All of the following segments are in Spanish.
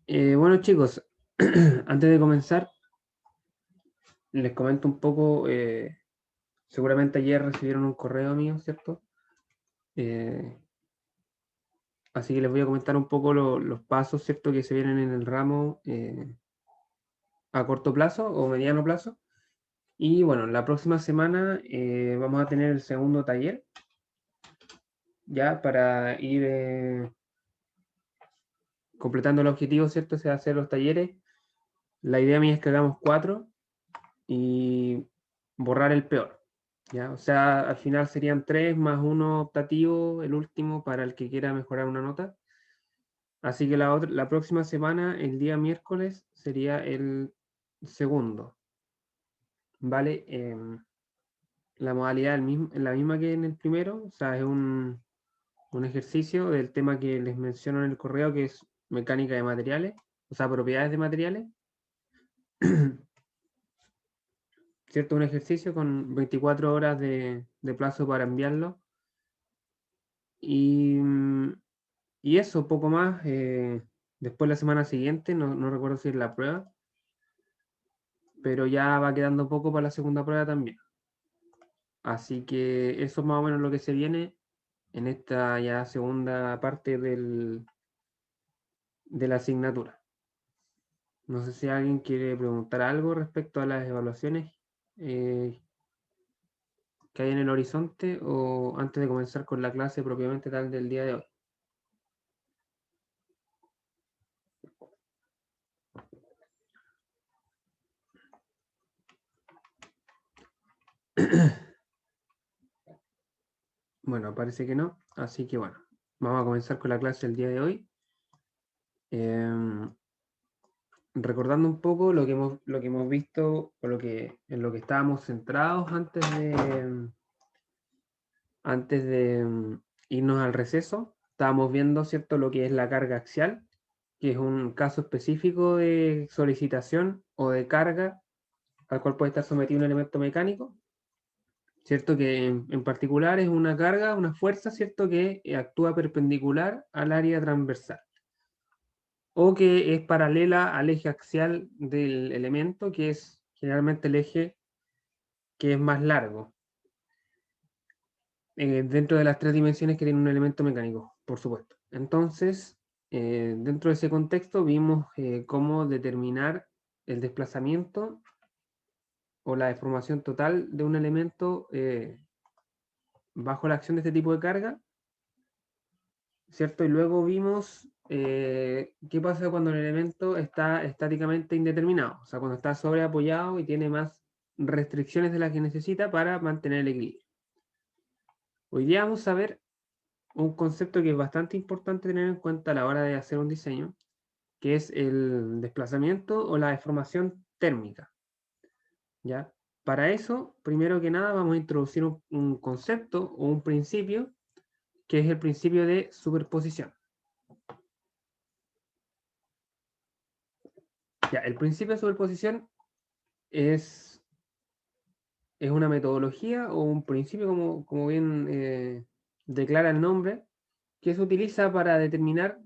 Bueno, chicos, antes de comenzar, les comento un poco. Seguramente ayer recibieron un correo mío, ¿cierto? Eh, Así que les voy a comentar un poco los pasos, ¿cierto?, que se vienen en el ramo a corto plazo o mediano plazo. Y bueno, la próxima semana vamos a tener el segundo taller, ya para ir completando el objetivo, ¿cierto? O sea, hacer los talleres. La idea mía es que hagamos 4 y borrar el peor. ¿Ya? O sea, al final serían 3 más uno optativo, el último para el que quiera mejorar una nota. Así que la próxima semana, el día miércoles, sería el segundo. ¿Vale? La modalidad es la misma que en el primero, o sea, es un ejercicio del tema que les menciono en el correo, que es mecánica de materiales, o sea, propiedades de materiales. ¿Cierto? Un ejercicio con 24 horas de plazo para enviarlo. Y, y eso, poco más. Después la semana siguiente, no recuerdo si es la prueba, pero ya va quedando poco para la segunda prueba también. Así que eso es más o menos lo que se viene en esta ya segunda parte de la asignatura. No sé si alguien quiere preguntar algo respecto a las evaluaciones eh, que hay en el horizonte o antes de comenzar con la clase propiamente tal del día de hoy. Bueno, parece que no, así que bueno, vamos a comenzar con la clase del día de hoy. Em, Recordando un poco lo que hemos visto o en lo que estábamos centrados antes de irnos al receso. Estábamos viendo, ¿cierto?, lo que es la carga axial, que es un caso específico de solicitación o de carga al cual puede estar sometido un elemento mecánico. ¿Cierto? Que en particular es una carga, una fuerza, ¿cierto? Que actúa perpendicular al área transversal o que es paralela al eje axial del elemento, que es generalmente el eje que es más largo, dentro de las 3 dimensiones que tiene un elemento mecánico, por supuesto. Entonces, dentro de ese contexto vimos cómo determinar el desplazamiento o la deformación total de un elemento bajo la acción de este tipo de carga, ¿cierto? Y luego vimos qué pasa cuando el elemento está estáticamente indeterminado, o sea, cuando está sobreapoyado y tiene más restricciones de las que necesita para mantener el equilibrio. Hoy día vamos a ver un concepto que es bastante importante tener en cuenta a la hora de hacer un diseño, que es el desplazamiento o la deformación térmica, ¿ya? Para eso, primero que nada, vamos a introducir un concepto o un principio, que es el principio de superposición. Ya, el principio de superposición es, es una metodología o un principio, como bien declara el nombre, que se utiliza para determinar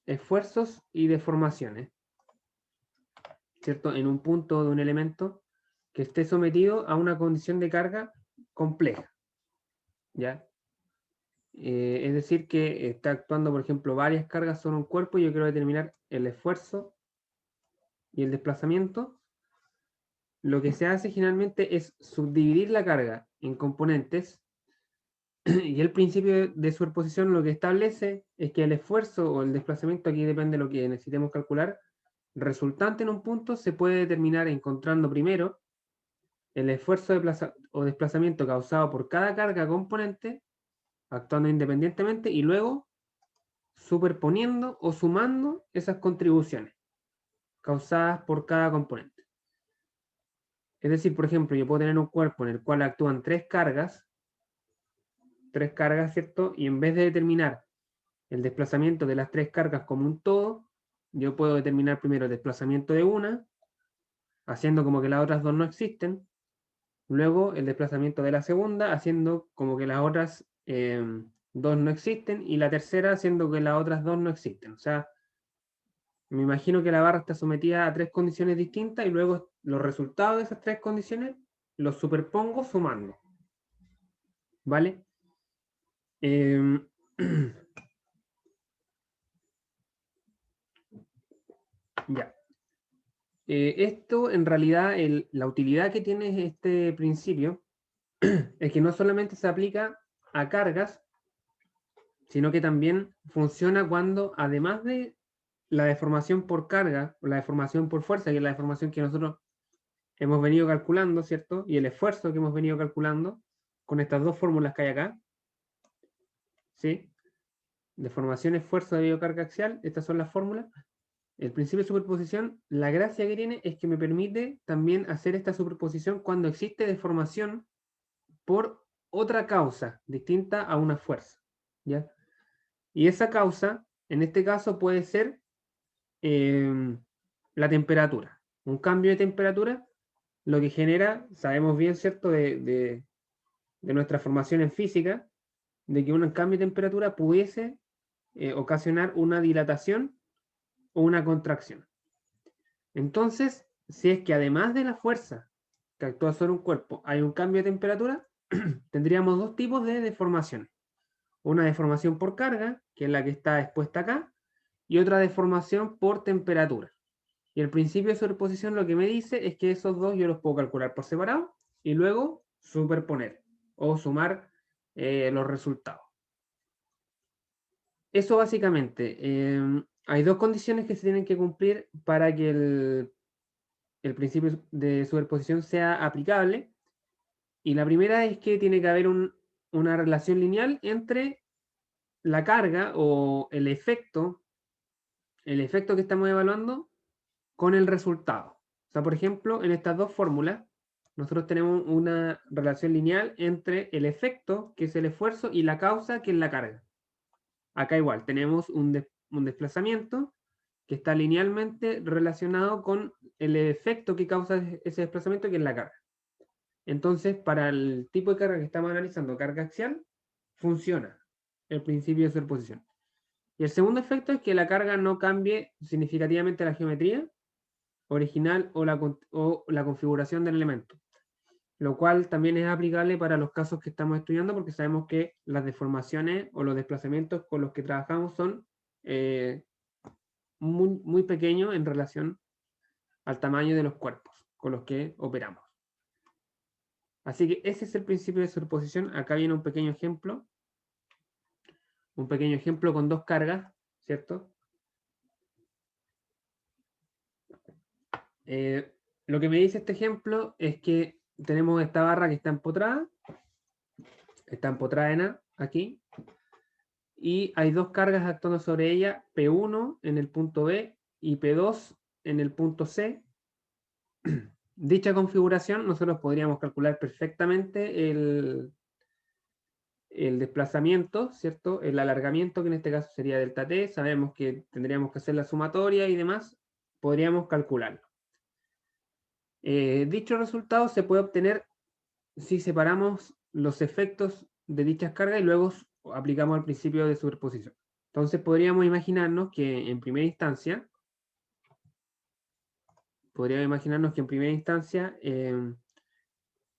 esfuerzos y deformaciones, ¿cierto? En un punto de un elemento que esté sometido a una condición de carga compleja, ¿ya? Es decir, que está actuando, por ejemplo, varias cargas sobre un cuerpo y yo quiero determinar el esfuerzo y el desplazamiento. Lo que se hace generalmente es subdividir la carga en componentes y el principio de superposición lo que establece es que el esfuerzo o el desplazamiento, aquí depende de lo que necesitemos calcular, resultante en un punto se puede determinar encontrando primero el esfuerzo o desplazamiento causado por cada carga componente, actuando independientemente, y luego superponiendo o sumando esas contribuciones causadas por cada componente. Es decir, por ejemplo, yo puedo tener un cuerpo en el cual actúan tres cargas, ¿cierto? Y en vez de determinar el desplazamiento de las 3 cargas como un todo, yo puedo determinar primero el desplazamiento de una, haciendo como que las otras 2 no existen, luego el desplazamiento de la segunda, haciendo como que las otras 2 no existen, y la tercera haciendo que las otras 2 no existen. O sea, Me imagino que la barra está sometida a 3 condiciones distintas y luego los resultados de esas 3 condiciones los superpongo sumando. ¿Vale? Ya. Esto, en realidad, la utilidad que tiene este principio es que no solamente se aplica a cargas, sino que también funciona cuando, además de la deformación por carga, o la deformación por fuerza, que es la deformación que nosotros hemos venido calculando, ¿cierto? Y el esfuerzo que hemos venido calculando con estas dos fórmulas que hay acá, ¿sí? Deformación, esfuerzo debido a carga axial, estas son las fórmulas. El principio de superposición, la gracia que tiene es que me permite también hacer esta superposición cuando existe deformación por otra causa distinta a una fuerza, ¿ya? Y esa causa, en este caso, puede ser la temperatura. Un cambio de temperatura, lo que genera, sabemos bien, ¿cierto?, de nuestra formación en física, de que un cambio de temperatura pudiese ocasionar una dilatación o una contracción. Entonces, si es que además de la fuerza que actúa sobre un cuerpo hay un cambio de temperatura, tendríamos dos tipos de deformación. Una deformación por carga, que es la que está expuesta acá, y otra deformación por temperatura. Y el principio de superposición lo que me dice es que esos dos yo los puedo calcular por separado y luego superponer o sumar los resultados. Eso básicamente. Hay dos condiciones que se tienen que cumplir para que el principio de superposición sea aplicable. Y la primera es que tiene que haber una relación lineal entre la carga o el efecto que estamos evaluando con el resultado. O sea, por ejemplo, en estas dos fórmulas, nosotros tenemos una relación lineal entre el efecto, que es el esfuerzo, y la causa, que es la carga. Acá igual, tenemos un desplazamiento que está linealmente relacionado con el efecto que causa ese desplazamiento, que es la carga. Entonces, para el tipo de carga que estamos analizando, carga axial, funciona el principio de superposición. Y el segundo efecto es que la carga no cambie significativamente la geometría original o la configuración del elemento, lo cual también es aplicable para los casos que estamos estudiando porque sabemos que las deformaciones o los desplazamientos con los que trabajamos son muy, muy pequeños en relación al tamaño de los cuerpos con los que operamos. Así que ese es el principio de superposición. Acá viene un pequeño ejemplo con dos cargas, ¿cierto? Lo que me dice este ejemplo es que tenemos esta barra que está empotrada en A, aquí, y hay dos cargas actuando sobre ella, P1 en el punto B y P2 en el punto C. Dicha configuración nosotros podríamos calcular perfectamente el desplazamiento, ¿cierto? El alargamiento, que en este caso sería delta t, sabemos que tendríamos que hacer la sumatoria y demás, podríamos calcularlo. Dicho resultado se puede obtener si separamos los efectos de dichas cargas y luego aplicamos el principio de superposición. Entonces podríamos imaginarnos que en primera instancia, el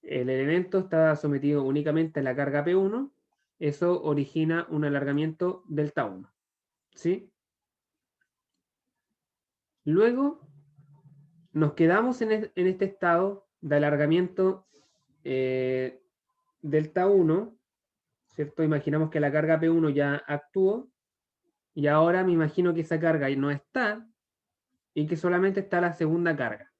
elemento está sometido únicamente a la carga P1, eso origina un alargamiento delta 1, ¿sí? Luego nos quedamos en este estado de alargamiento delta 1, ¿cierto? Imaginamos que la carga P1 ya actuó y ahora me imagino que esa carga no está y que solamente está la segunda carga,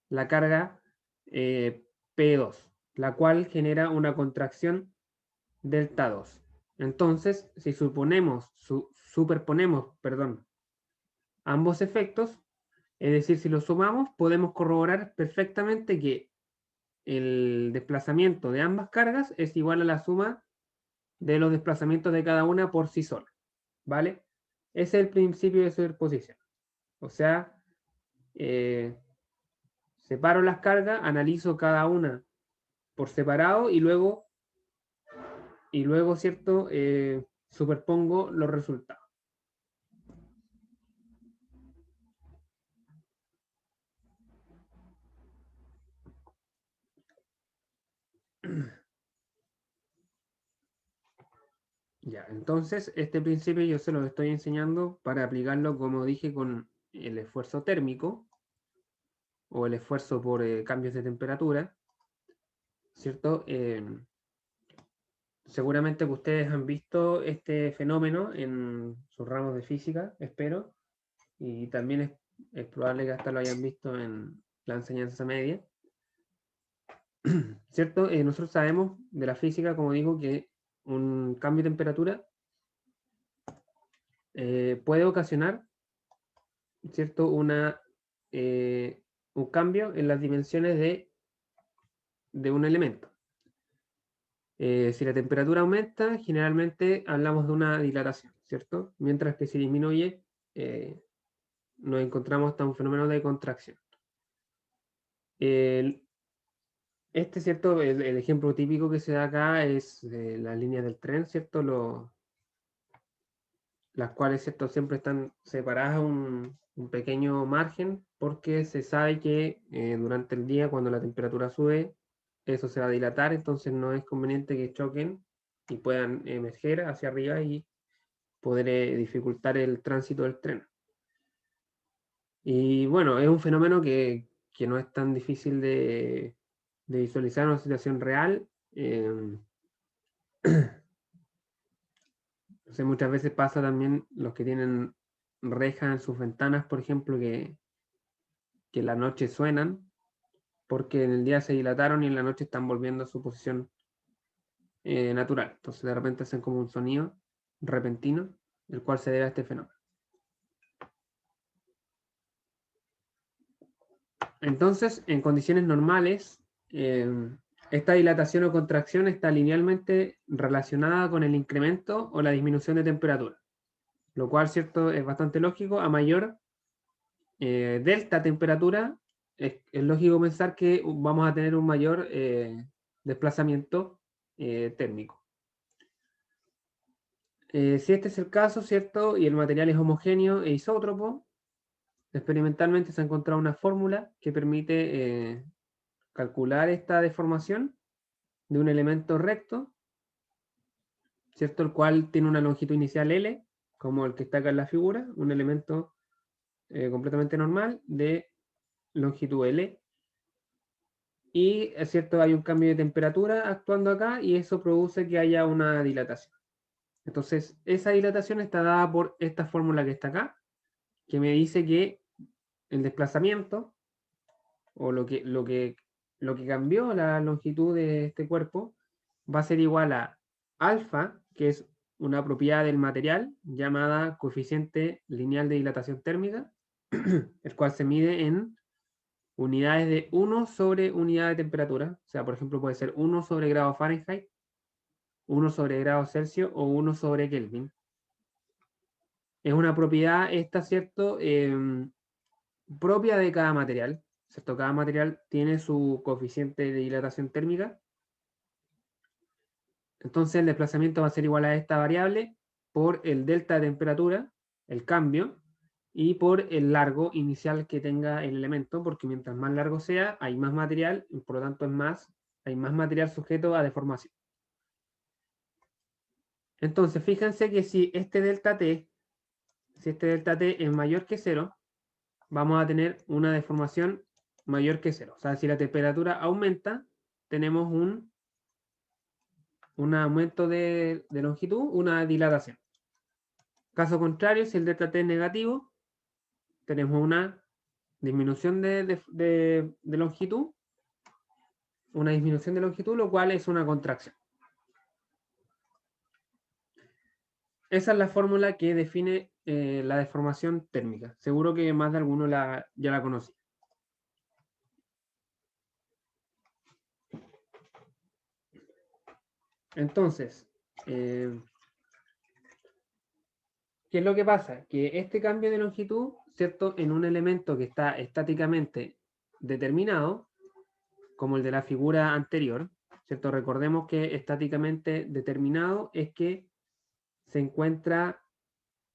la carga P2, la cual genera una contracción delta 2. Entonces, si superponemos, ambos efectos, es decir, si los sumamos, podemos corroborar perfectamente que el desplazamiento de ambas cargas es igual a la suma de los desplazamientos de cada una por sí sola, ¿vale? Ese es el principio de superposición. O sea, separo las cargas, analizo cada una por separado y luego ¿cierto? Superpongo los resultados. Ya, entonces este principio yo se lo estoy enseñando para aplicarlo, como dije, con el esfuerzo térmico o el esfuerzo por cambios de temperatura, ¿cierto? Seguramente que ustedes han visto este fenómeno en sus ramos de física, espero, y también es probable que hasta lo hayan visto en la enseñanza media, ¿cierto? Nosotros sabemos de la física, como digo, que un cambio de temperatura puede ocasionar, ¿cierto? Un cambio en las dimensiones de un elemento. Si la temperatura aumenta, generalmente hablamos de una dilatación, ¿cierto? Mientras que si disminuye, nos encontramos hasta un fenómeno de contracción. ¿Cierto? El ejemplo típico que se da acá es las líneas del tren, ¿cierto? Las cuales, ¿cierto? Siempre están separadas un pequeño margen porque se sabe que durante el día, cuando la temperatura sube, eso se va a dilatar, entonces no es conveniente que choquen y puedan emerger hacia arriba y poder dificultar el tránsito del tren. Y bueno, es un fenómeno que no es tan difícil de visualizar en una situación real. Muchas veces pasa también los que tienen rejas en sus ventanas, por ejemplo, que en la noche suenan, porque en el día se dilataron y en la noche están volviendo a su posición natural. Entonces de repente hacen como un sonido repentino, el cual se debe a este fenómeno. Entonces, en condiciones normales, esta dilatación o contracción está linealmente relacionada con el incremento o la disminución de temperatura, lo cual, ¿cierto?, es bastante lógico. A mayor delta temperatura, es lógico pensar que vamos a tener un mayor desplazamiento térmico. Si este es el caso, ¿cierto?, y el material es homogéneo e isótropo, experimentalmente se ha encontrado una fórmula que permite calcular esta deformación de un elemento recto, ¿cierto?, el cual tiene una longitud inicial L, como el que está acá en la figura, un elemento completamente normal de longitud L. Y es cierto, hay un cambio de temperatura actuando acá y eso produce que haya una dilatación. Entonces, esa dilatación está dada por esta fórmula que está acá, que me dice que el desplazamiento, o lo que cambió la longitud de este cuerpo, va a ser igual a alfa, que es una propiedad del material llamada coeficiente lineal de dilatación térmica, el cual se mide en unidades de 1 sobre unidad de temperatura. O sea, por ejemplo, puede ser 1 sobre grado Fahrenheit, 1 sobre grado Celsius o 1 sobre Kelvin. Es una propiedad esta, ¿cierto?, propia de cada material, ¿cierto? Cada material tiene su coeficiente de dilatación térmica. Entonces el desplazamiento va a ser igual a esta variable por el delta de temperatura, el cambio, y por el largo inicial que tenga el elemento, porque mientras más largo sea, hay más material, y por lo tanto hay más material sujeto a deformación. Entonces, fíjense que si este delta T es mayor que 0, vamos a tener una deformación mayor que 0. O sea, si la temperatura aumenta, tenemos un aumento de longitud, una dilatación. Caso contrario, si el delta T es negativo, tenemos una disminución de longitud, lo cual es una contracción. Esa es la fórmula que define la deformación térmica. Seguro que más de alguno ya la conoce. Entonces, ¿qué es lo que pasa? Que este cambio de longitud, ¿cierto?, en un elemento que está estáticamente determinado, como el de la figura anterior, ¿cierto? Recordemos que estáticamente determinado es que se encuentra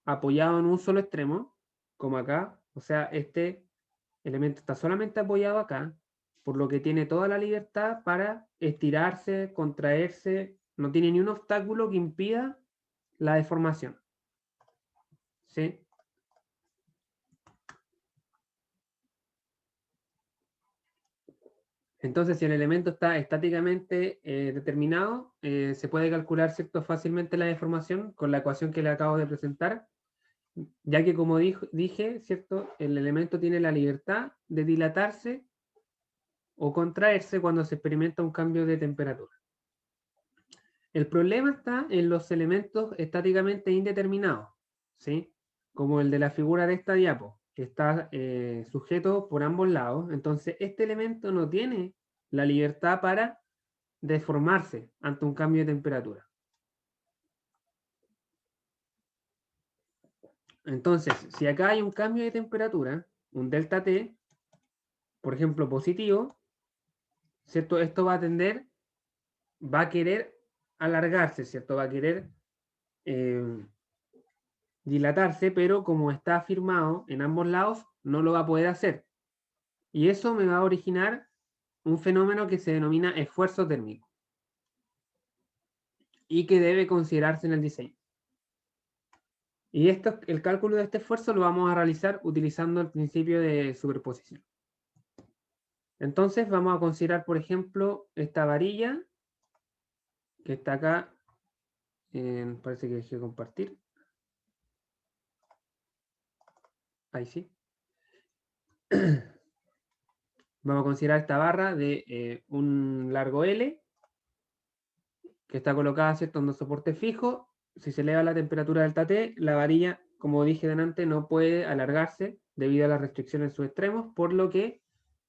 apoyado en un solo extremo, como acá. O sea, este elemento está solamente apoyado acá, por lo que tiene toda la libertad para estirarse, contraerse, no tiene ni un obstáculo que impida la deformación. ¿Sí? Entonces, si el elemento está estáticamente determinado, se puede calcular, ¿cierto?, fácilmente la deformación con la ecuación que le acabo de presentar, ya que, como dije, ¿cierto?, el elemento tiene la libertad de dilatarse o contraerse cuando se experimenta un cambio de temperatura. El problema está en los elementos estáticamente indeterminados, ¿sí? Como el de la figura de esta diapo, que está sujeto por ambos lados. Entonces, este elemento no tiene la libertad para deformarse ante un cambio de temperatura. Entonces, si acá hay un cambio de temperatura, un delta T, por ejemplo, positivo, ¿cierto? Esto va a querer alargarse, ¿cierto? Va a querer dilatarse, pero como está afirmado en ambos lados, no lo va a poder hacer. Y eso me va a originar un fenómeno que se denomina esfuerzo térmico y que debe considerarse en el diseño. Y el cálculo de este esfuerzo lo vamos a realizar utilizando el principio de superposición. Entonces vamos a considerar, por ejemplo, esta varilla que está acá. Parece que dejé de compartir. Ahí sí. Vamos a considerar esta barra de un largo L que está colocada, ¿cierto?, en un soporte fijo. Si se eleva la temperatura delta T, la varilla, como dije delante, no puede alargarse debido a las restricciones en sus extremos, por lo que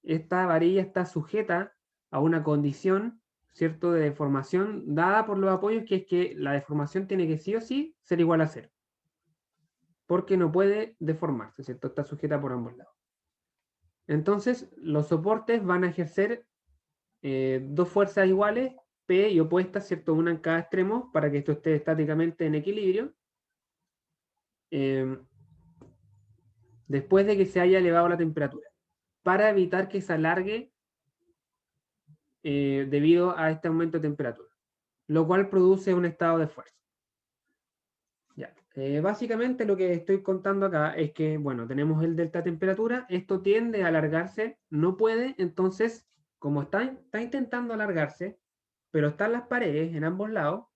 esta varilla está sujeta a una condición, ¿cierto?, de deformación dada por los apoyos, que es que la deformación tiene que sí o sí ser igual a 0. Porque no puede deformarse, ¿cierto? Está sujeta por ambos lados. Entonces, los soportes van a ejercer dos fuerzas iguales, P y opuestas, ¿cierto? Una en cada extremo, para que esto esté estáticamente en equilibrio. Después de que se haya elevado la temperatura, para evitar que se alargue debido a este aumento de temperatura, lo cual produce un estado de fuerza. Ya. Básicamente lo que estoy contando acá es que, bueno, tenemos el delta temperatura, esto tiende a alargarse, no puede, entonces, como está intentando alargarse, pero están las paredes en ambos lados,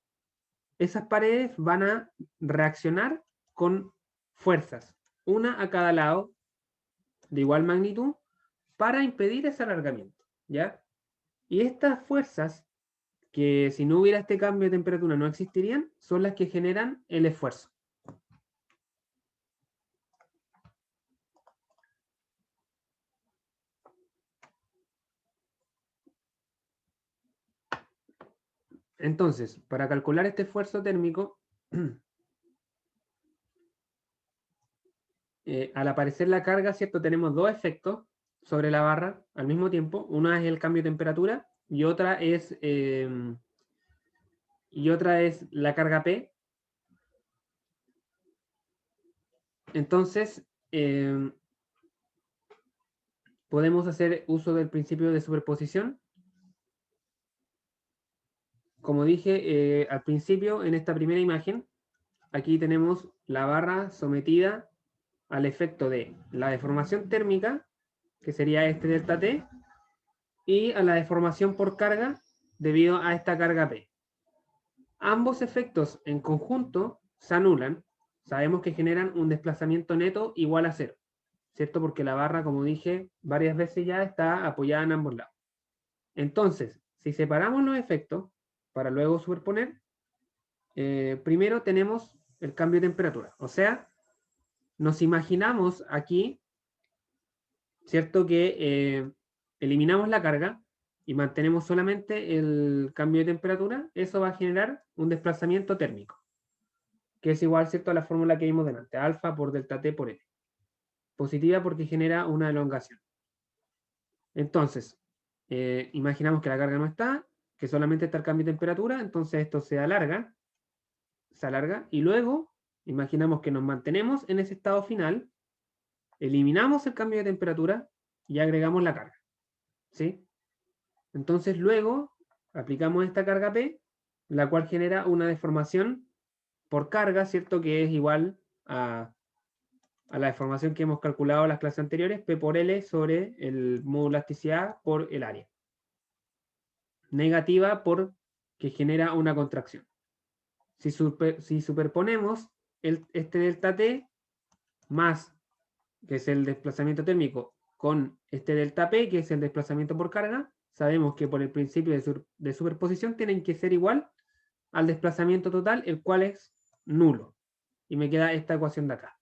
esas paredes van a reaccionar con fuerzas, una a cada lado, de igual magnitud, para impedir ese alargamiento, ¿ya? Y estas fuerzas, que si no hubiera este cambio de temperatura no existirían, son las que generan el esfuerzo. Entonces, para calcular este esfuerzo térmico, al aparecer la carga, ¿cierto? Tenemos dos efectos sobre la barra al mismo tiempo. Una es el cambio de temperatura y otra es la carga P. Entonces, podemos hacer uso del principio de superposición. Como dije al principio, en esta primera imagen, aquí tenemos la barra sometida al efecto de la deformación térmica, que sería este delta T, y a la deformación por carga debido a esta carga P. Ambos efectos en conjunto se anulan. Sabemos que generan un desplazamiento neto igual a 0, ¿cierto? Porque la barra, como dije varias veces ya, está apoyada en ambos lados. Entonces, si separamos los efectos para luego superponer, primero tenemos el cambio de temperatura. O sea, nos imaginamos aquí, ¿cierto?, que eliminamos la carga y mantenemos solamente el cambio de temperatura. Eso va a generar un desplazamiento térmico, que es igual, ¿cierto?, a la fórmula que vimos delante, alfa por delta T por L. Positiva porque genera una elongación. Entonces, imaginamos que la carga no está, que solamente está el cambio de temperatura, entonces esto se alarga, y luego imaginamos que nos mantenemos en ese estado final, eliminamos el cambio de temperatura y agregamos la carga, ¿sí? Entonces luego aplicamos esta carga P, la cual genera una deformación por carga, ¿cierto? Que es igual a la deformación que hemos calculado en las clases anteriores, P por L sobre el módulo elasticidad por el área. Negativa porque genera una contracción. Si superponemos este delta T más, que es el desplazamiento térmico, con este delta P, que es el desplazamiento por carga, sabemos que por el principio de superposición tienen que ser igual al desplazamiento total, el cual es nulo. Y me queda esta ecuación de acá.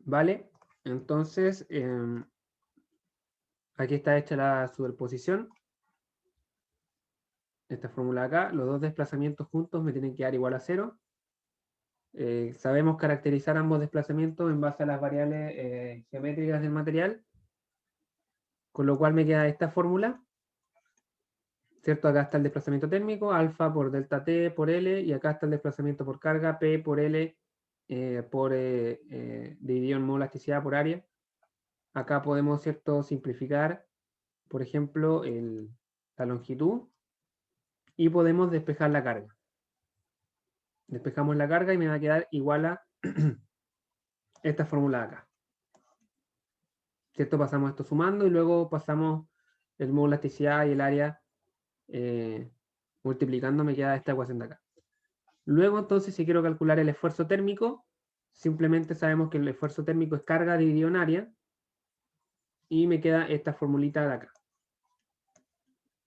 ¿Vale? Entonces, aquí está hecha la superposición. Esta fórmula acá, los dos desplazamientos juntos me tienen que dar igual a 0. Sabemos caracterizar ambos desplazamientos en base a las variables geométricas del material, con lo cual me queda esta fórmula, ¿cierto? Acá está el desplazamiento térmico, alfa por delta T por L, y acá está el desplazamiento por carga, P por L, dividido en modo elasticidad por área. Acá podemos, ¿cierto?, simplificar, por ejemplo, la longitud, y podemos despejar la carga. Despejamos la carga y me va a quedar igual a esta fórmula de acá. ¿Cierto? Pasamos esto sumando y luego pasamos el módulo de elasticidad y el área multiplicando, me queda esta ecuación de acá. Luego, entonces, si quiero calcular el esfuerzo térmico, simplemente sabemos que el esfuerzo térmico es carga dividido en área, y me queda esta formulita de acá,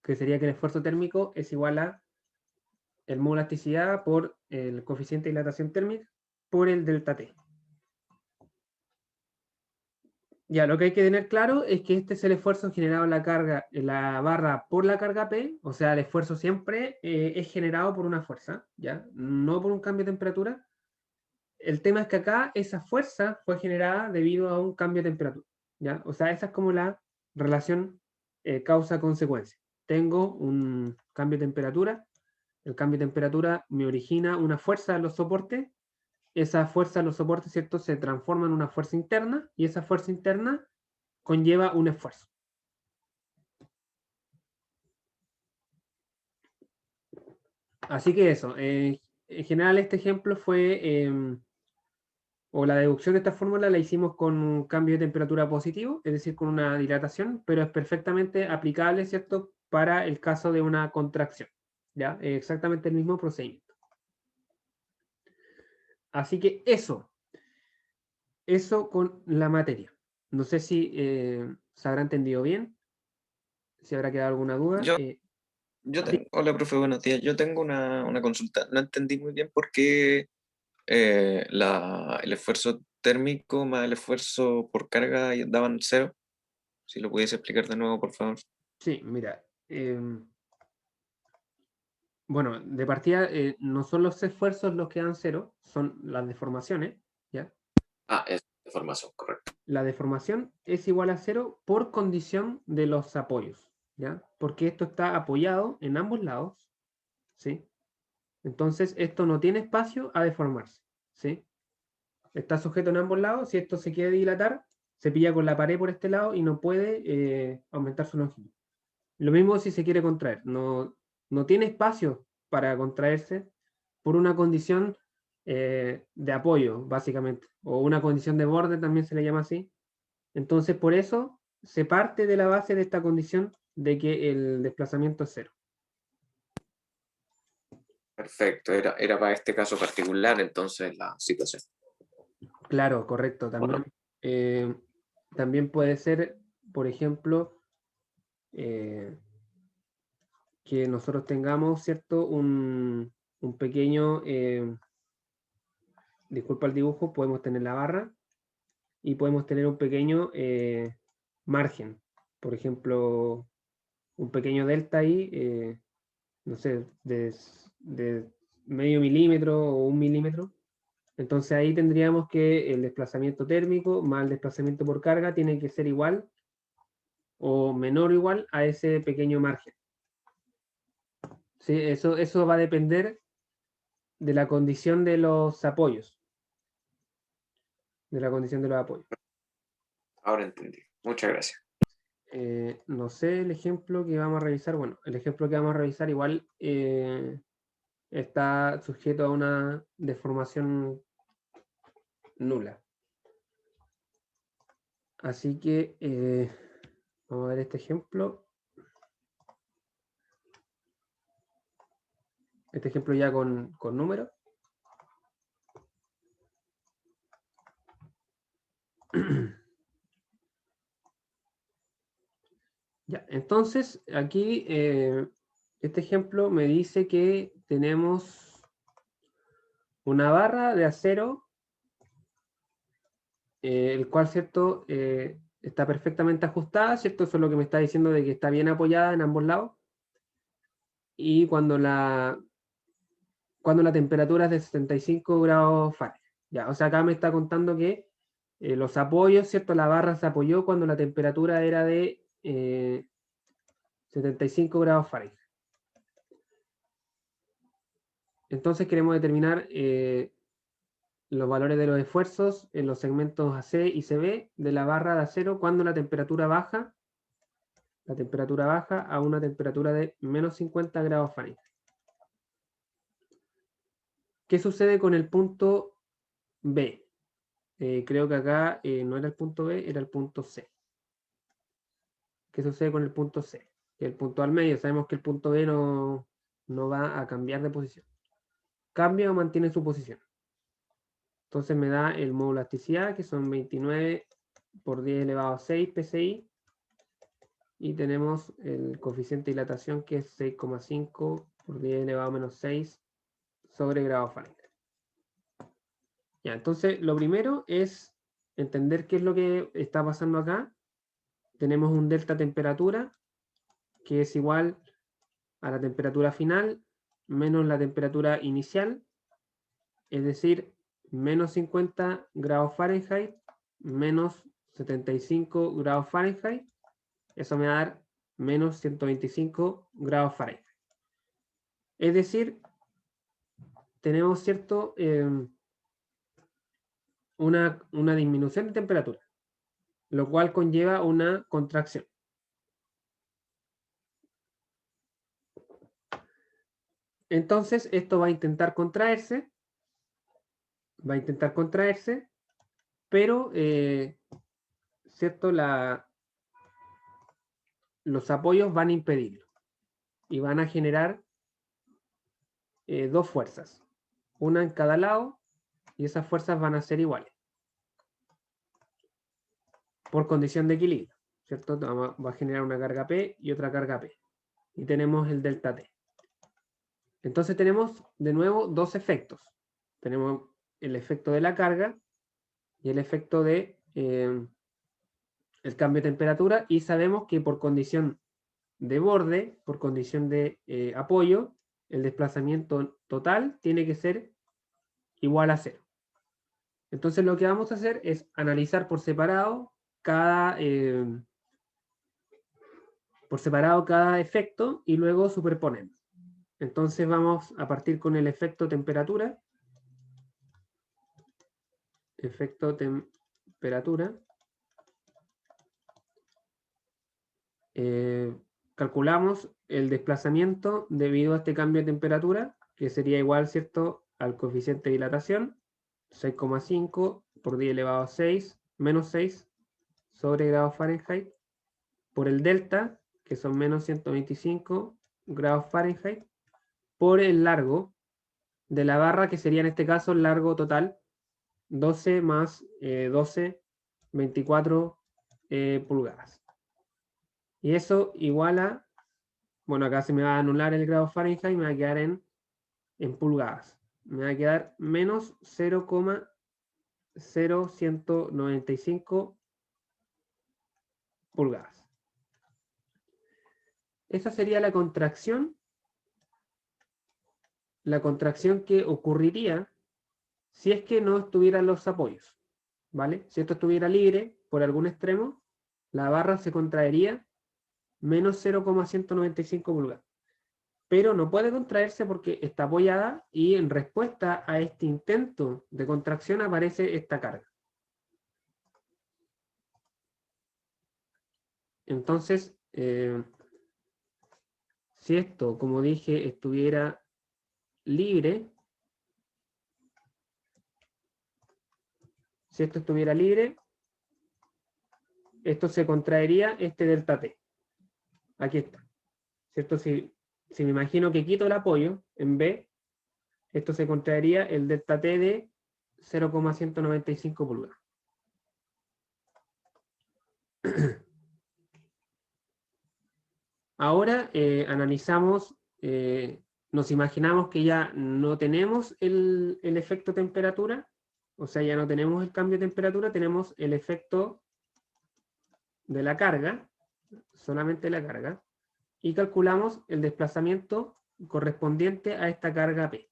que sería que el esfuerzo térmico es igual a el módulo de elasticidad por el coeficiente de dilatación térmica por el delta T. Ya, lo que hay que tener claro es que este es el esfuerzo generado en la barra por la carga P, o sea, el esfuerzo siempre es generado por una fuerza, ¿ya? No por un cambio de temperatura. El tema es que acá esa fuerza fue generada debido a un cambio de temperatura, ¿ya? O sea, esa es como la relación causa-consecuencia. Tengo un cambio de temperatura, el cambio de temperatura me origina una fuerza en los soportes, esa fuerza en los soportes, ¿cierto?, se transforma en una fuerza interna, y esa fuerza interna conlleva un esfuerzo. Así que eso, en general este ejemplo fue, o la deducción de esta fórmula la hicimos con un cambio de temperatura positivo, es decir, con una dilatación, pero es perfectamente aplicable, ¿cierto?, para el caso de una contracción, ¿ya? Exactamente el mismo procedimiento. Así que eso con la materia. No sé si se habrá entendido bien, si habrá quedado alguna duda. Hola, profe, buenos días. Yo tengo una consulta. No entendí muy bien por qué el esfuerzo térmico más el esfuerzo por carga daban 0. Si lo pudiese explicar de nuevo, por favor. Sí, mira, bueno, de partida no son los esfuerzos los que dan 0, son las deformaciones, ¿ya? Es deformación, correcto. La deformación es igual a 0 por condición de los apoyos, ¿ya? Porque esto está apoyado en ambos lados, ¿sí? Entonces esto no tiene espacio a deformarse, ¿sí? Está sujeto en ambos lados. Si esto se quiere dilatar, se pilla con la pared por este lado y no puede aumentar su longitud. Lo mismo si se quiere contraer. No tiene espacio para contraerse por una condición de apoyo, básicamente. O una condición de borde, también se le llama así. Entonces, por eso se parte de la base de esta condición de que el desplazamiento es 0. Perfecto, era para este caso particular, entonces la situación. Claro, correcto. También puede ser, por ejemplo, que nosotros tengamos, ¿cierto?, un pequeño, disculpa el dibujo, podemos tener la barra y podemos tener un pequeño margen. Por ejemplo, un pequeño delta ahí, no sé, de medio milímetro o 1 milímetro. Entonces ahí tendríamos que el desplazamiento térmico más el desplazamiento por carga tiene que ser igual o menor o igual a ese pequeño margen. ¿Sí? Eso va a depender de la condición de los apoyos. De la condición de los apoyos. Ahora entendí. Muchas gracias. No sé el ejemplo que vamos a revisar. Bueno, el ejemplo que vamos a revisar igual está sujeto a una deformación nula. Así que vamos a ver este ejemplo. Este ejemplo ya con números. Ya, entonces aquí este ejemplo me dice que tenemos una barra de acero, el cual, ¿cierto? Está perfectamente ajustada, ¿cierto? Eso es lo que me está diciendo de que está bien apoyada en ambos lados. Y cuando la temperatura es de 75 grados Fahrenheit. Ya, o sea, acá me está contando que los apoyos, ¿cierto? La barra se apoyó cuando la temperatura era de 75 grados Fahrenheit. Entonces queremos determinar los valores de los esfuerzos en los segmentos AC y CB de la barra de acero cuando la temperatura baja a una temperatura de menos 50 grados Fahrenheit. ¿Qué sucede con el punto B? Creo que acá no era el punto B, era el punto C. ¿Qué sucede con el punto C? Que el punto al medio, sabemos que el punto B no va a cambiar de posición. ¿Cambia o mantiene su posición? Entonces me da el módulo de elasticidad, que son 29 por 10 elevado a 6 PSI. Y tenemos el coeficiente de dilatación, que es 6,5 por 10 elevado a menos 6 sobre grado Fahrenheit. Ya, entonces lo primero es entender qué es lo que está pasando acá. Tenemos un delta temperatura, que es igual a la temperatura final menos la temperatura inicial, es decir, menos 50 grados Fahrenheit menos 75 grados Fahrenheit. Eso me va a dar menos 125 grados Fahrenheit. Es decir, tenemos, ¿cierto? Una disminución de temperatura, lo cual conlleva una contracción. Entonces, esto va a intentar contraerse, pero, ¿cierto? Los apoyos van a impedirlo y van a generar dos fuerzas, una en cada lado, y esas fuerzas van a ser iguales por condición de equilibrio, ¿cierto? Va a generar una carga P y otra carga P, y tenemos el delta T. Entonces tenemos de nuevo dos efectos. Tenemos el efecto de la carga y el efecto de el cambio de temperatura, y sabemos que por condición de borde, por condición de apoyo, el desplazamiento total tiene que ser igual a 0. Entonces lo que vamos a hacer es analizar por separado cada efecto y luego superponemos. Entonces vamos a partir con el efecto temperatura. Calculamos el desplazamiento debido a este cambio de temperatura, que sería igual, ¿cierto?, al coeficiente de dilatación, 6,5 por 10 elevado a 6, menos 6 sobre grados Fahrenheit, por el delta, que son menos 125 grados Fahrenheit, por el largo de la barra, que sería en este caso el largo total, 12 más 12, 24 pulgadas. Y eso igual a, bueno, acá se me va a anular el grado Fahrenheit y me va a quedar en pulgadas. Me va a quedar menos 0,0195 pulgadas. Esa sería la contracción que ocurriría si es que no estuvieran los apoyos, ¿vale? Si esto estuviera libre por algún extremo, la barra se contraería menos 0,195 pulgadas. pero no puede contraerse porque está apoyada y en respuesta a este intento de contracción aparece esta carga. Entonces, si esto, como dije, estuviera libre, esto se contraería este delta T. Aquí está. ¿Cierto? Si me imagino que quito el apoyo en B, esto se contraería el delta T de 0,195 pulgadas. Ahora analizamos, nos imaginamos que ya no tenemos el efecto temperatura, o sea, ya no tenemos el cambio de temperatura, tenemos el efecto de la carga, solamente la carga, y calculamos el desplazamiento correspondiente a esta carga P.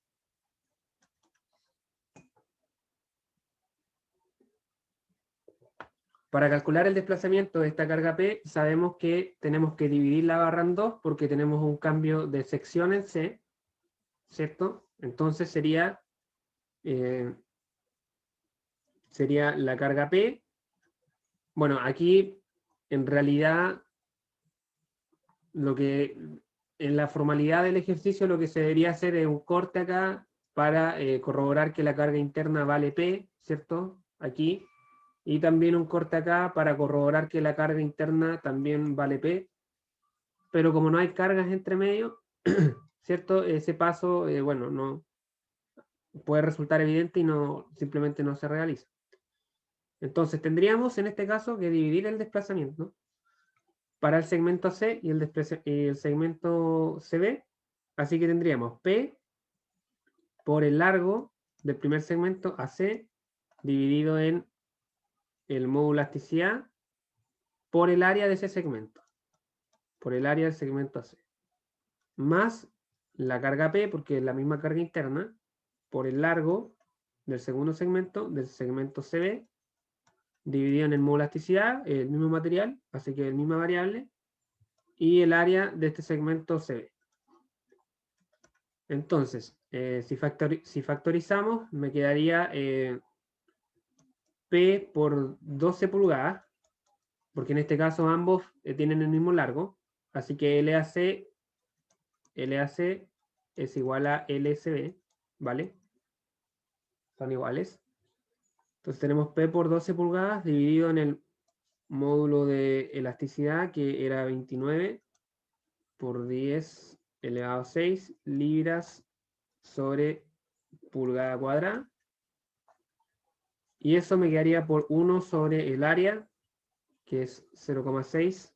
Para calcular el desplazamiento de esta carga P, sabemos que tenemos que dividir la barra en dos porque tenemos un cambio de sección en C, ¿cierto? Entonces sería la carga P. Bueno, aquí en realidad en la formalidad del ejercicio lo que se debería hacer es un corte acá para corroborar que la carga interna vale P, ¿cierto? Aquí. Y también un corte acá para corroborar que la carga interna también vale P. Pero como no hay cargas entre medio, ¿cierto? Ese paso, bueno, no puede resultar evidente y simplemente no se realiza. Entonces tendríamos en este caso que dividir el desplazamiento para el segmento C y el segmento CB. Así que tendríamos P por el largo del primer segmento AC dividido en el módulo elasticidad por el área de ese segmento, por el área del segmento AC, más la carga P, porque es la misma carga interna, por el largo del segundo segmento, del segmento CB, dividido en el módulo elasticidad, el mismo material, así que la misma variable, y el área de este segmento CB. Entonces, si factorizamos, me quedaría P por 12 pulgadas, porque en este caso ambos tienen el mismo largo, así que LAC es igual a LSB, ¿vale? Son iguales. Entonces tenemos P por 12 pulgadas dividido en el módulo de elasticidad, que era 29 por 10 elevado a 6 libras sobre pulgada cuadrada. Y eso me quedaría por 1 sobre el área, que es 0,6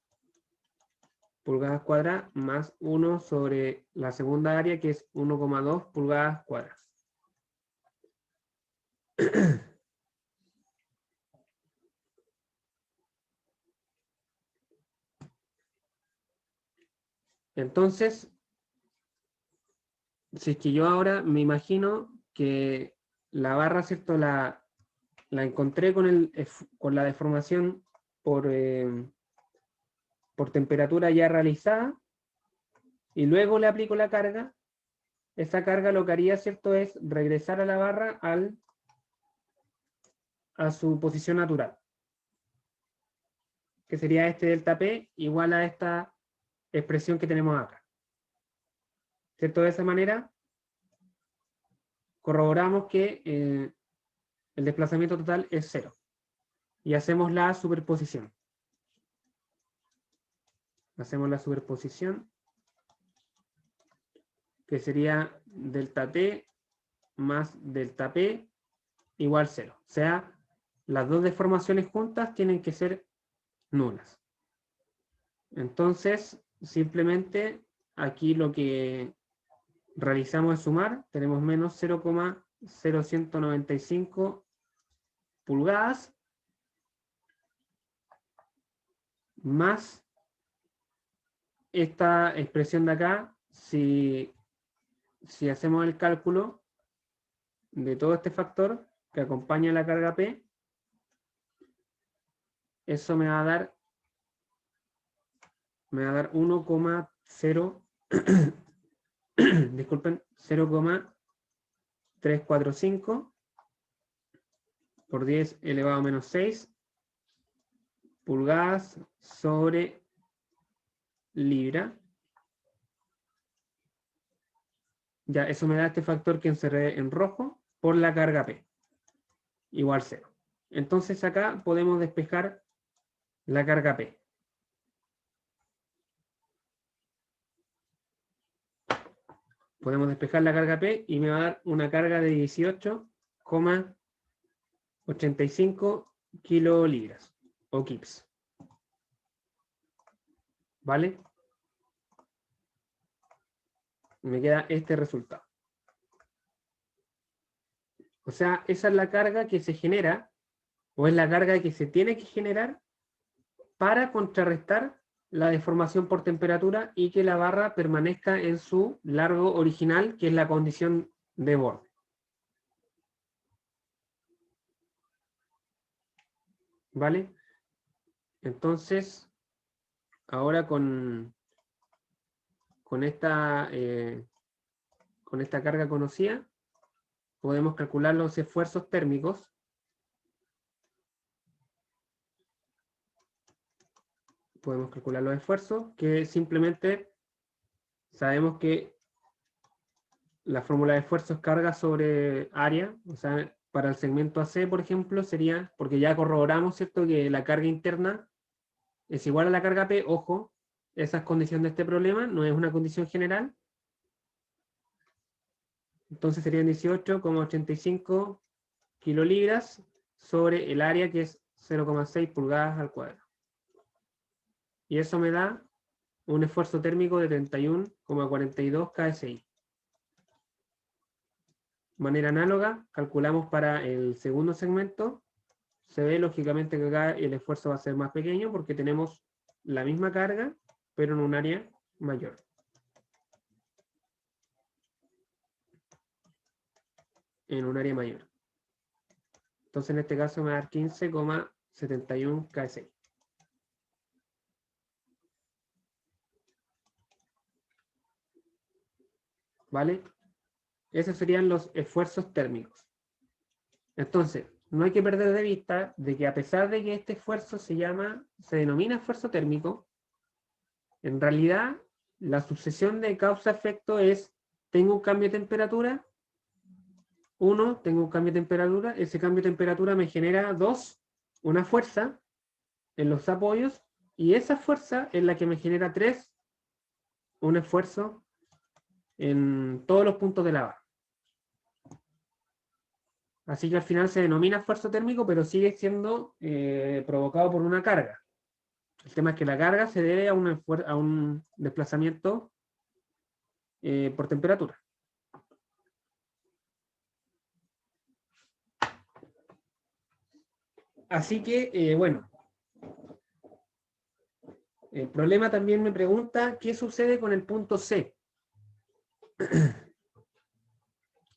pulgadas cuadradas, más 1 sobre la segunda área, que es 1,2 pulgadas cuadradas. Entonces, si es que yo ahora me imagino que la barra, ¿cierto? La encontré con la deformación por temperatura ya realizada, y luego le aplico la carga. Esa carga lo que haría, ¿cierto?, es regresar a la barra a su posición natural, que sería este delta P igual a esta expresión que tenemos acá. ¿Cierto? De esa manera corroboramos que el desplazamiento total es 0. Y hacemos la superposición. Hacemos la superposición, que sería delta T más delta P igual 0. O sea, las dos deformaciones juntas tienen que ser nulas. Entonces, simplemente aquí lo que realizamos es sumar. Tenemos menos 0,0195 pulgadas más esta expresión de acá. Si hacemos el cálculo de todo este factor que acompaña la carga P, eso me va a dar 1,0 disculpen, 0,345 por 10 elevado a menos 6 pulgadas sobre libra. Ya, eso me da este factor que encerré en rojo por la carga P, igual 0. Entonces acá podemos despejar la carga P. Podemos despejar la carga P y me va a dar una carga de 18,85 kilolibras o kips. ¿Vale? Me queda este resultado. O sea, esa es la carga que se genera, o es la carga que se tiene que generar para contrarrestar la deformación por temperatura y que la barra permanezca en su largo original, que es la condición de borde. ¿Vale? Entonces, ahora con esta carga conocida, podemos calcular los esfuerzos térmicos. Podemos calcular los esfuerzos, que simplemente sabemos que la fórmula de esfuerzo es carga sobre área, o sea, para el segmento AC, por ejemplo, sería, porque ya corroboramos, ¿cierto?, que la carga interna es igual a la carga P. Ojo, esa es condición de este problema, no es una condición general. Entonces serían 18,85 kilolibras sobre el área, que es 0,6 pulgadas al cuadrado. Y eso me da un esfuerzo térmico de 31,42 KSI. De manera análoga, calculamos para el segundo segmento. Se ve lógicamente que acá el esfuerzo va a ser más pequeño porque tenemos la misma carga, pero en un área mayor. En un área mayor. Entonces en este caso me va a dar 15,71 KSI. ¿Vale? Esos serían los esfuerzos térmicos. Entonces, no hay que perder de vista de que a pesar de que este esfuerzo se denomina esfuerzo térmico, en realidad la sucesión de causa-efecto es, tengo un cambio de temperatura, tengo un cambio de temperatura, ese cambio de temperatura me genera una fuerza en los apoyos, y esa fuerza es la que me genera un esfuerzo en todos los puntos de la barra. Así que al final se denomina esfuerzo térmico, pero sigue siendo provocado por una carga. El tema es que la carga se debe a un desplazamiento por temperatura. Así que, bueno, el problema también me pregunta qué sucede con el punto C.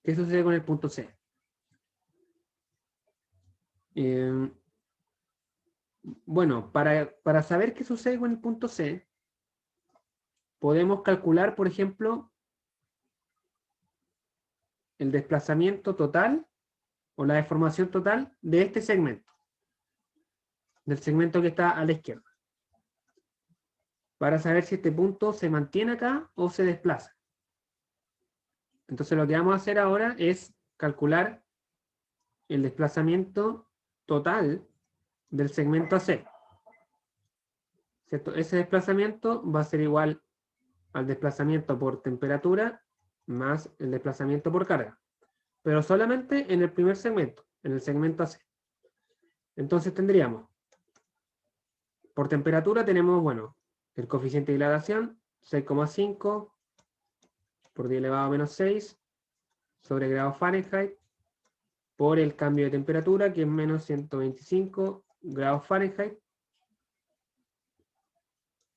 ¿Qué sucede con el punto C? Bueno, para saber qué sucede con el punto C, podemos calcular, por ejemplo, el desplazamiento total o la deformación total de este segmento, del segmento que está a la izquierda, para saber si este punto se mantiene acá o se desplaza. Entonces lo que vamos a hacer ahora es calcular el desplazamiento total del segmento AC. ¿Cierto? Ese desplazamiento va a ser igual al desplazamiento por temperatura más el desplazamiento por carga, pero solamente en el primer segmento, en el segmento AC. Entonces tendríamos, por temperatura tenemos, bueno, el coeficiente de dilatación, 6,5 por 10 elevado a menos 6 sobre grados Fahrenheit, por el cambio de temperatura, que es menos 125 grados Fahrenheit,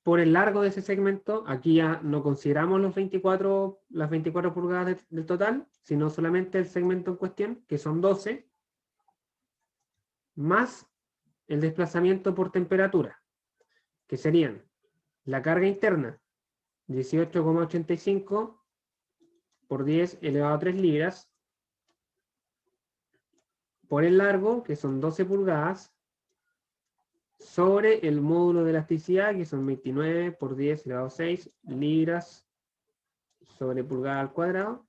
por el largo de ese segmento. Aquí ya no consideramos las 24 pulgadas del total, sino solamente el segmento en cuestión, que son 12, más el desplazamiento por temperatura, que serían la carga interna, 18,85 por 10 elevado a 3 libras, por el largo, que son 12 pulgadas, sobre el módulo de elasticidad, que son 29 por 10 elevado a 6 libras sobre pulgada al cuadrado,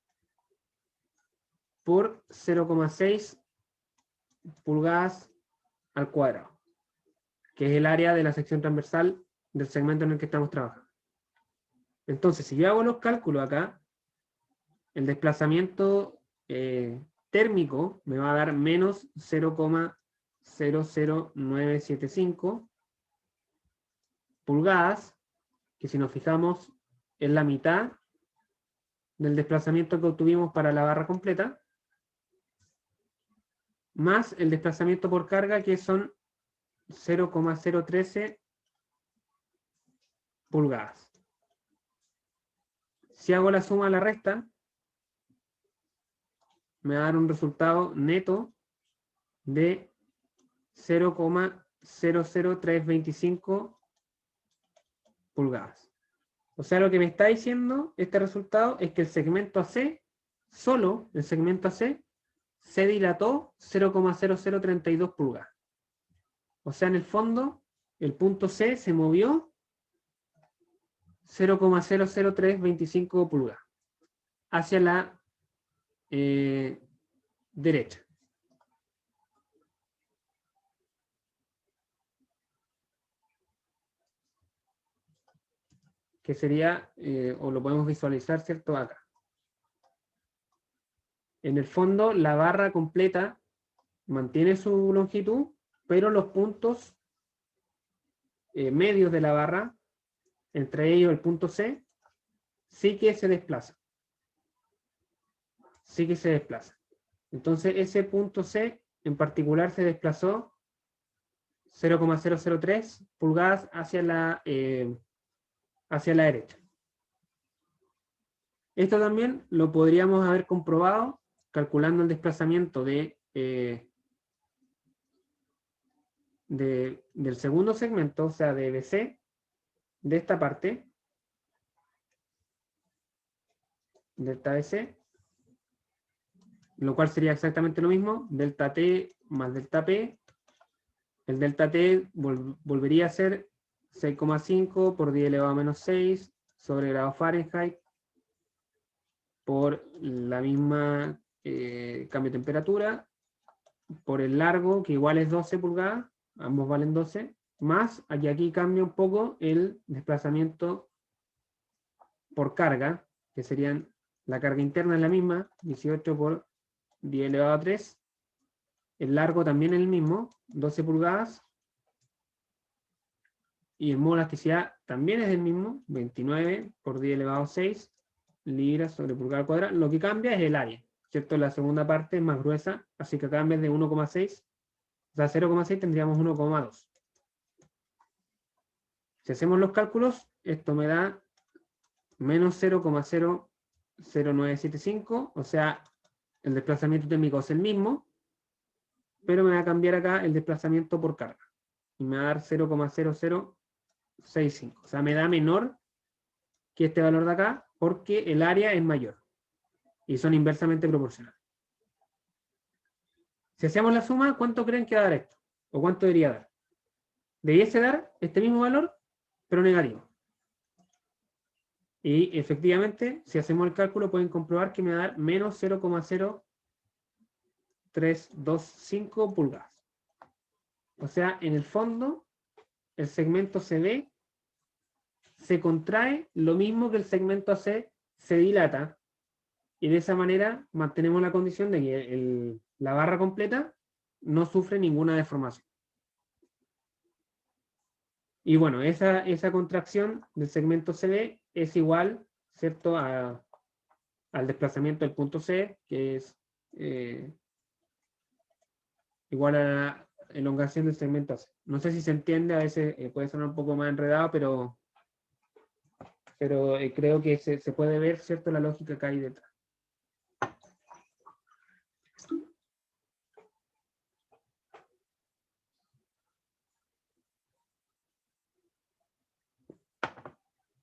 por 0,6 pulgadas al cuadrado, que es el área de la sección transversal del segmento en el que estamos trabajando. Entonces, si yo hago los cálculos acá, el desplazamiento térmico me va a dar menos 0,00975 pulgadas, que si nos fijamos es la mitad del desplazamiento que obtuvimos para la barra completa, más el desplazamiento por carga, que son 0,013 pulgadas. Si hago la suma a la resta, me va a dar un resultado neto de 0,00325 pulgadas. O sea, lo que me está diciendo este resultado es que el segmento AC, solo el segmento AC, se dilató 0,0032 pulgadas. O sea, en el fondo, el punto C se movió 0,00325 pulgadas hacia la derecha. Que sería, o lo podemos visualizar, ¿cierto? Acá. En el fondo, la barra completa mantiene su longitud, pero los puntos medios de la barra, entre ellos el punto C, sí que se desplaza. Sí que se desplaza. Entonces, ese punto C en particular se desplazó 0,003 pulgadas hacia la derecha. Esto también lo podríamos haber comprobado calculando el desplazamiento del segundo segmento, o sea, de BC, de esta parte, delta BC, lo cual sería exactamente lo mismo, delta T más delta P. El delta T volvería a ser 6,5 por 10 elevado a menos 6 sobre grado Fahrenheit por la misma cambio de temperatura, por el largo, que igual es 12 pulgadas, ambos valen 12, más, aquí cambia un poco el desplazamiento por carga, que serían, la carga interna es la misma, 18 por 10 elevado a 3, el largo también es el mismo, 12 pulgadas, y el modo de elasticidad también es el mismo, 29 por 10 elevado a 6 libras sobre pulgada al cuadrado. Lo que cambia es el área, ¿cierto? La segunda parte es más gruesa, así que acá en vez de 1,6, o sea, 0,6 tendríamos 1,2. Si hacemos los cálculos, esto me da menos 0,00975, o sea, el desplazamiento térmico es el mismo, pero me va a cambiar acá el desplazamiento por carga. Y me va a dar 0,0065. O sea, me da menor que este valor de acá, porque el área es mayor. Y son inversamente proporcionales. Si hacemos la suma, ¿cuánto creen que va a dar esto? ¿O cuánto debería dar? Debiese dar este mismo valor, pero negativo. Y efectivamente, si hacemos el cálculo, pueden comprobar que me va a dar menos 0,0325 pulgadas. O sea, en el fondo, el segmento CD se contrae lo mismo que el segmento AC se dilata. Y de esa manera mantenemos la condición de que la barra completa no sufre ninguna deformación. Y bueno, esa contracción del segmento CD es igual, ¿cierto?, al desplazamiento del punto C, que es igual a la elongación del segmento AC. No sé si se entiende, a veces puede sonar un poco más enredado, pero creo que se puede ver, ¿cierto?, la lógica que hay detrás.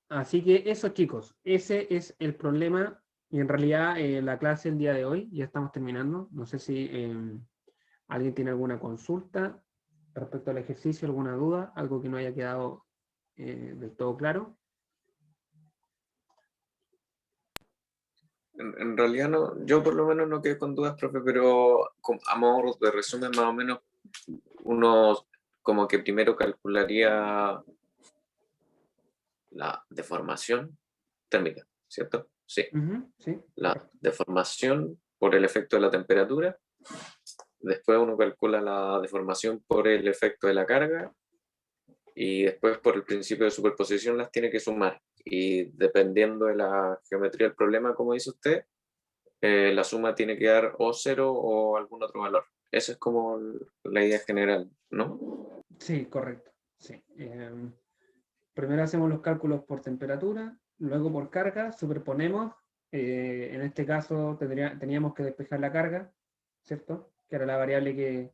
Así que eso, chicos, ese es el problema Y en realidad la clase el día de hoy, ya estamos terminando. No sé si alguien tiene alguna consulta respecto al ejercicio, alguna duda, algo que no haya quedado del todo claro. En realidad no, yo por lo menos no quedé con dudas, profe, pero a modo de resumen más o menos uno como que primero calcularía la deformación térmica, ¿cierto? Sí. Sí, La correcto. deformación por el efecto de la temperatura. Después uno calcula la deformación por el efecto de la carga. Y después por el principio de superposición las tiene que sumar. Y dependiendo de la geometría del problema, como dice usted, la suma tiene que dar o cero o algún otro valor. Esa es como la idea general, ¿no? Sí, correcto. Sí. Primero hacemos los cálculos por temperatura, luego por carga, superponemos. En este caso teníamos que despejar la carga, ¿cierto? Que era la variable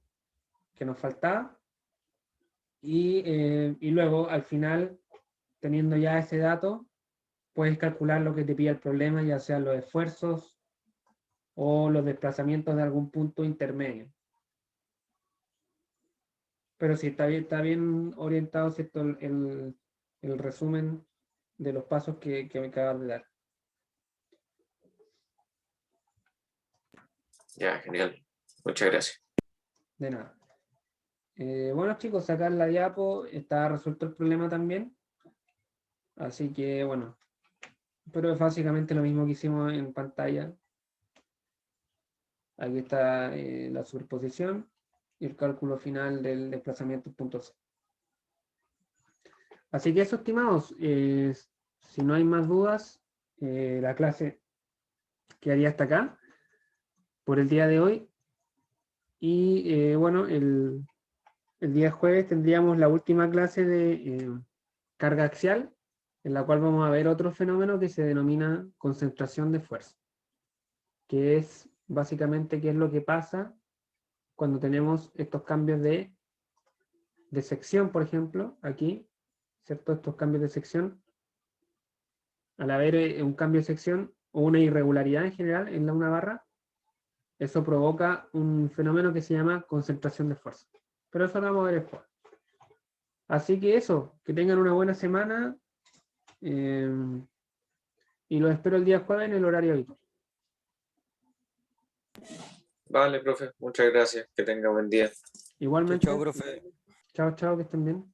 que nos faltaba. Y luego, al final, teniendo ya ese dato, puedes calcular lo que te pide el problema, ya sean los esfuerzos o los desplazamientos de algún punto intermedio. Pero sí, está bien orientado, ¿cierto? El resumen de los pasos que me acabas de dar. Ya, genial. Muchas gracias. De nada. Bueno, chicos, sacar la diapo, está resuelto el problema también. Así que, bueno, pero es básicamente lo mismo que hicimos en pantalla. Aquí está la superposición y el cálculo final del desplazamiento punto C. Así que eso, estimados, si no hay más dudas, la clase quedaría hasta acá por el día de hoy. Y bueno, el día jueves tendríamos la última clase de carga axial, en la cual vamos a ver otro fenómeno que se denomina concentración de fuerza, que es básicamente qué es lo que pasa cuando tenemos estos cambios de sección, por ejemplo, aquí, ¿cierto? Estos cambios de sección, al haber un cambio de sección o una irregularidad en general en una barra, eso provoca un fenómeno que se llama concentración de fuerza. Pero eso lo vamos a ver después. Así que eso, que tengan una buena semana y los espero el día jueves en el horario habitual. Vale, profe. Muchas gracias. Que tenga buen día. Chao, Igualmente, profe. chao, chao, que estén bien.